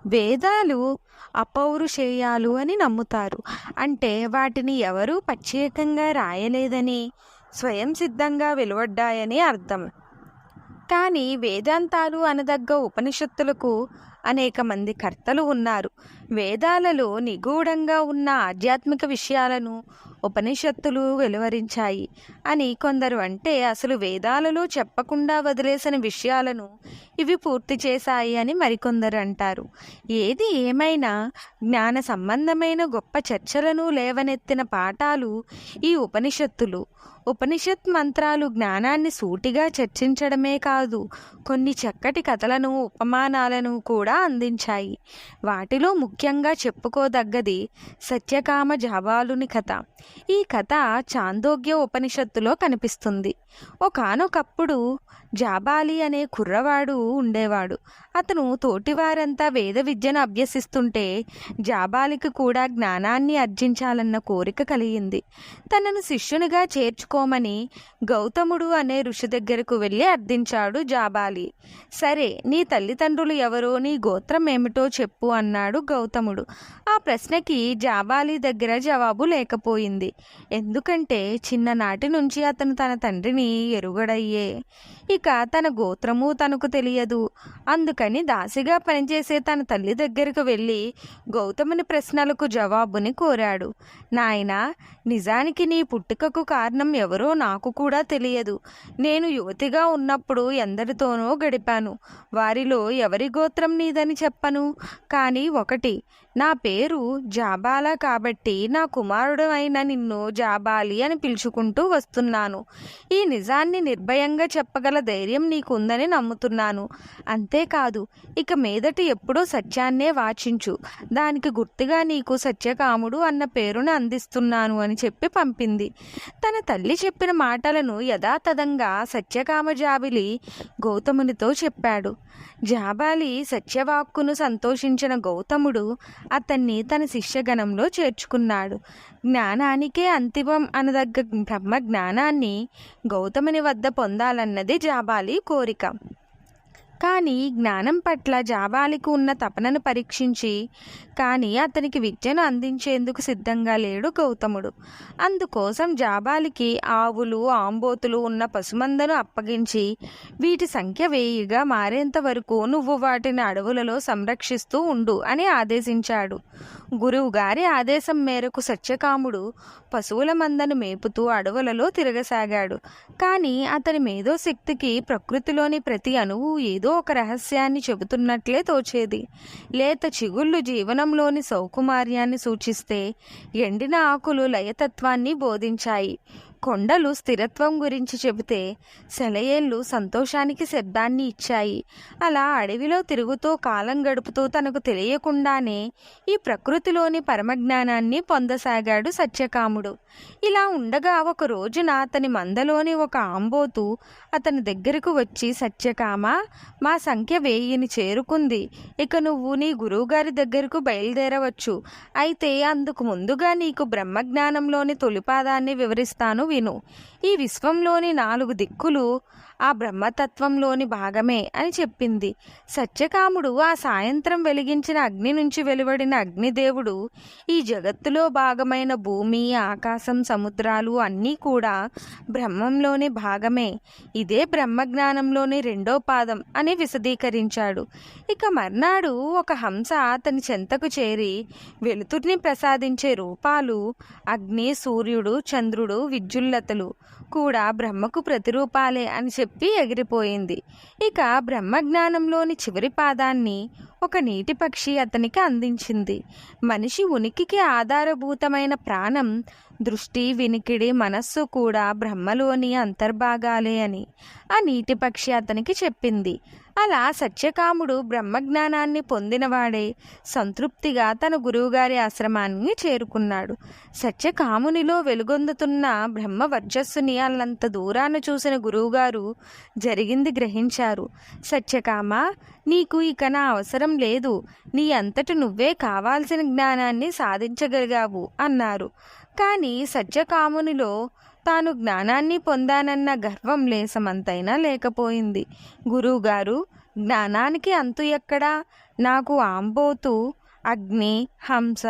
వేదాలు అపౌరుషేయాలు అని నమ్ముతారు. అంటే వాటిని ఎవరూ ప్రత్యేకంగా రాయలేదని, స్వయం సిద్ధంగా వెలువడ్డాయని అర్థం. కానీ వేదాంతాలు అనదగ్గ ఉపనిషత్తులకు అనేక మంది కర్తలు ఉన్నారు. వేదాలలో నిగూఢంగా ఉన్న ఆధ్యాత్మిక విషయాలను ఉపనిషత్తులు వెలువరించాయి అని కొందరు అంటే, అసలు వేదాలలో చెప్పకుండా వదిలేసిన విషయాలను ఇవి పూర్తి చేశాయి అని మరికొందరు అంటారు. ఏది ఏమైనా జ్ఞాన సంబంధమైన గొప్ప చర్చలను లేవనెత్తిన పాఠాలు ఈ ఉపనిషత్తులు. ఉపనిషత్ మంత్రాలు జ్ఞానాన్ని సూటిగా చర్చించడమే కాదు, కొన్ని చక్కటి కథలను, ఉపమానాలను కూడా అందించాయి. వాటిలో ముఖ్యంగా చెప్పుకోదగ్గది సత్యకామ జాబాలుని కథ. ఈ కథ చాందోగ్య ఉపనిషత్తులో కనిపిస్తుంది. ఒకానొకప్పుడు జాబాలి అనే కుర్రవాడు ఉండేవాడు. అతను తోటివారంతా వేద విద్యను అభ్యసిస్తుంటే జాబాలికి కూడా జ్ఞానాన్ని ఆర్జించాలన్న కోరిక కలిగింది. తనను శిష్యునిగా చేర్చుకోమని గౌతముడు అనే ఋషి దగ్గరకు వెళ్ళి అర్థించాడు జాబాలి. సరే, నీ తల్లిదండ్రులు ఎవరో, నీ గోత్రం ఏమిటో చెప్పు అన్నాడు గౌతముడు. ఆ ప్రశ్నకి జాబాలి దగ్గర జవాబు లేకపోయింది. ఎందుకంటే చిన్ననాటి నుంచి అతను తన తండ్రిని ఎరుగడయ్యే. ఇక తన గోత్రము తనకు తెలియదు. అందుకని దాసిగా పనిచేసే తన తల్లి దగ్గరకు వెళ్ళి గౌతముని ప్రశ్నలకు జవాబుని కోరాడు. నాయనా, నిజానికి నీ పుట్టుకకు కారణం ఎవరో నాకు కూడా తెలియదు. నేను యువతిగా ఉన్నప్పుడు ఎందరితోనో గడిపాను. వారిలో ఎవరి గోత్రం నీదని చెప్పను. కానీ ఒకటి, నా పేరు జాబాల కాబట్టి నా కుమారుడు అయిన నిన్ను జాబాలి అని పిలుచుకుంటూ వస్తున్నాను. ఈ నిజాన్ని నిర్భయంగా చెప్పగల ధైర్యం నీకుందని నమ్ముతున్నాను. అంతేకాదు, ఇక మీదట ఎప్పుడూ సత్యాన్నే వాచించు. దానికి గుర్తుగా నీకు సత్యకాముడు అన్న పేరును అందిస్తున్నాను అని చెప్పి పంపింది. తన తల్లి చెప్పిన మాటలను యథాతథంగా సత్యకామ జాబిలి గౌతమునితో చెప్పాడు. జాబాలి సత్యవాక్కును సంతోషించిన గౌతముడు అతన్ని తన శిష్యగణంలో చేర్చుకున్నాడు. జ్ఞానానికే అంతిమం అనదగ్గ బ్రహ్మ జ్ఞానాన్ని గౌతముని వద్ద పొందాలన్నది జాబాలి కోరిక. కానీ జ్ఞానం పట్ల జాబాలికి ఉన్న తపనను పరీక్షించి కానీ అతనికి విద్యను అందించేందుకు సిద్ధంగా లేడు గౌతముడు. అందుకోసం జాబాలికి ఆవులు, ఆంబోతులు ఉన్న పశుమందను అప్పగించి వీటి సంఖ్య 1000గా మారేంత వరకు నువ్వు వాటిని అడవులలో సంరక్షిస్తూ ఉండు అని ఆదేశించాడు. గురువు గారి ఆదేశం మేరకు సత్యకాముడు పశువుల మందను మేపుతూ అడవులలో తిరగసాగాడు. కానీ అతని మేధోశక్తికి ప్రకృతిలోని ప్రతి అణువు ఏదో ఒక రహస్యాన్ని చెబుతున్నట్లే తోచేది. లేత చిగుళ్ళు జీవనంలోని సౌకుమార్యాన్ని సూచిస్తే, ఎండిన ఆకులు లయతత్వాన్ని బోధించాయి. కొండలు స్థిరత్వం గురించి చెబితే, సెలయేళ్ళు సంతోషానికి శబ్దాన్ని ఇచ్చాయి. అలా అడవిలో తిరుగుతూ కాలం గడుపుతూ తనకు తెలియకుండానే ఈ ప్రకృతిలోని పరమజ్ఞానాన్ని పొందసాగాడు సత్యకాముడు. ఇలా ఉండగా ఒక రోజున అతని మందలోని ఒక ఆంబోతు అతని దగ్గరకు వచ్చి, సత్యకామ, మా సంఖ్య 1000ని చేరుకుంది. ఇక నువ్వు నీ గురువుగారి దగ్గరకు బయలుదేరవచ్చు. అయితే అందుకు ముందుగా నీకు బ్రహ్మజ్ఞానంలోని తొలిపాదాన్ని వివరిస్తాను, విను. ఈ విశ్వంలోని 4 దిక్కులు ఆ బ్రహ్మతత్వంలోని భాగమే అని చెప్పింది. సత్యకాముడు ఆ సాయంత్రం వెలిగించిన అగ్ని నుంచి వెలువడిన అగ్నిదేవుడు ఈ జగత్తులో భాగమైన భూమి, ఆకాశం, సముద్రాలు అన్నీ కూడా బ్రహ్మంలోని భాగమే. ఇదే బ్రహ్మజ్ఞానంలోని 2వ పాదం అని విశదీకరించాడు. ఇక మర్నాడు ఒక హంస అతని చెంతకు చేరి వెలుతుర్ని ప్రసాదించే రూపాలు అగ్ని, సూర్యుడు, చంద్రుడు, విద్యుల్లతలు కూడా బ్రహ్మకు ప్రతిరూపాలే అని చెప్పి ఎగిరిపోయింది. ఇక బ్రహ్మజ్ఞానంలోని చివరి పాదాన్ని ఒక నీటి పక్షి అతనికి అందించింది. మనిషి ఉనికికి ఆధారభూతమైన ప్రాణం, దృష్టి, వినికిడి, మనస్సు కూడా బ్రహ్మలోని అంతర్భాగాలే అని ఆ నీటి పక్షి అతనికి చెప్పింది. అలా సత్యకాముడు బ్రహ్మజ్ఞానాన్ని పొందినవాడే సంతృప్తిగా తన గురువుగారి ఆశ్రమాన్ని చేరుకున్నాడు. సత్యకామునిలో వెలుగొందుతున్న బ్రహ్మ వర్చస్సుని అల్లంత దూరాన చూసిన గురువుగారు జరిగింది గ్రహించారు. సత్యకామ, నీకు ఇక నా అవసరం లేదు. నీ అంతటి నువ్వే కావాల్సిన జ్ఞానాన్ని సాధించగలిగావు అన్నారు. కానీ సత్యకామునిలో తాను జ్ఞానాన్ని పొందానన్న గర్వం లేసమంతైనా లేకపోయింది. గురువుగారు, జ్ఞానానికి అంతు ఎక్కడా? నాకు ఆంబోతు, అగ్ని, హంస,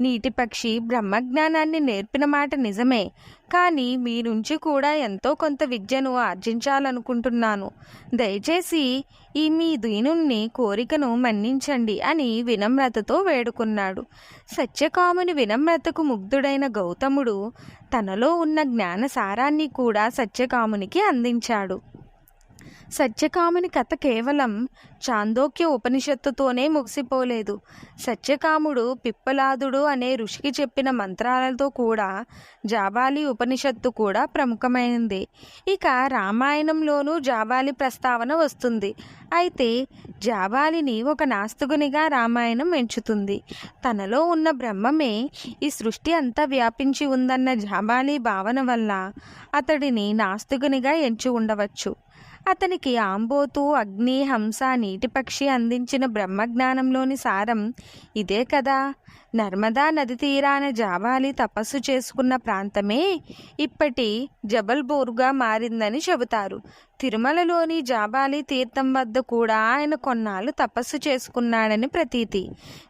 నీటి పక్షి బ్రహ్మజ్ఞానాన్ని నేర్పిన మాట నిజమే. కానీ మీ నుంచి కూడా ఎంతో కొంత విద్యను ఆర్జించాలనుకుంటున్నాను. దయచేసి ఈ మీ దీనుణ్ణి కోరికను మన్నించండి అని వినమ్రతతో వేడుకున్నాడు. సత్యకాముని వినమ్రతకు ముగ్ధుడైన గౌతముడు తనలో ఉన్న జ్ఞాన సారాన్ని కూడా సత్యకామునికి అందించాడు. సత్యకాముని కథ కేవలం చాందోక్య ఉపనిషత్తుతోనే ముగిసిపోలేదు. సత్యకాముడు పిప్పలాదుడు అనే ఋషికి చెప్పిన మంత్రాలతో కూడా జాబాలి ఉపనిషత్తు కూడా ప్రముఖమైనది. ఇక రామాయణంలోనూ జాబాలి ప్రస్తావన వస్తుంది. అయితే జాబాలిని ఒక నాస్తికునిగా రామాయణం ఎంచుతుంది. తనలో ఉన్న బ్రహ్మమే ఈ సృష్టి అంతా వ్యాపించి ఉందన్న జాబాలి భావన వల్ల అతడిని నాస్తికునిగా ఎంచి ఉండవచ్చు. అతనికి ఆంబోతు, అగ్ని, హంస, నీటి పక్షి అందించిన బ్రహ్మజ్ఞానంలోని సారం ఇదే కదా. నర్మదా నది తీరాన జాబాలి తపస్సు చేసుకున్న ప్రాంతమే ఇప్పటి జబల్పూర్గా మారిందని చెబుతారు. తిరుమలలోని జాబాలి తీర్థం వద్ద కూడా ఆయన కొన్నాళ్ళు తపస్సు చేసుకున్నాడని ప్రతీతి.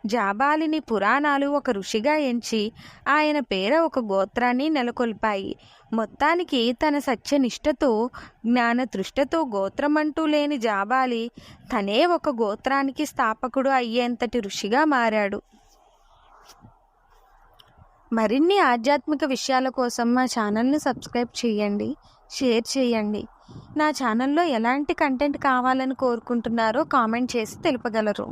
జాబాలిని పురాణాలు ఒక ఋషిగా ఎంచి ఆయన పేర ఒక గోత్రాన్ని నెలకొల్పాయి. మొత్తానికి తన సత్యనిష్టతో, జ్ఞానతృష్టతో గోత్రమంటూ లేని జాబాలి తనే ఒక గోత్రానికి స్థాపకుడు అయ్యేంతటి ఋషిగా మారాడు. మరిన్ని ఆధ్యాత్మిక విషయాల కోసం మా ఛానల్ని సబ్స్క్రైబ్ చేయండి, షేర్ చేయండి. నా ఛానల్లో ఎలాంటి కంటెంట్ కావాలని కోరుకుంటున్నారో కామెంట్ చేసి తెలుపగలరు.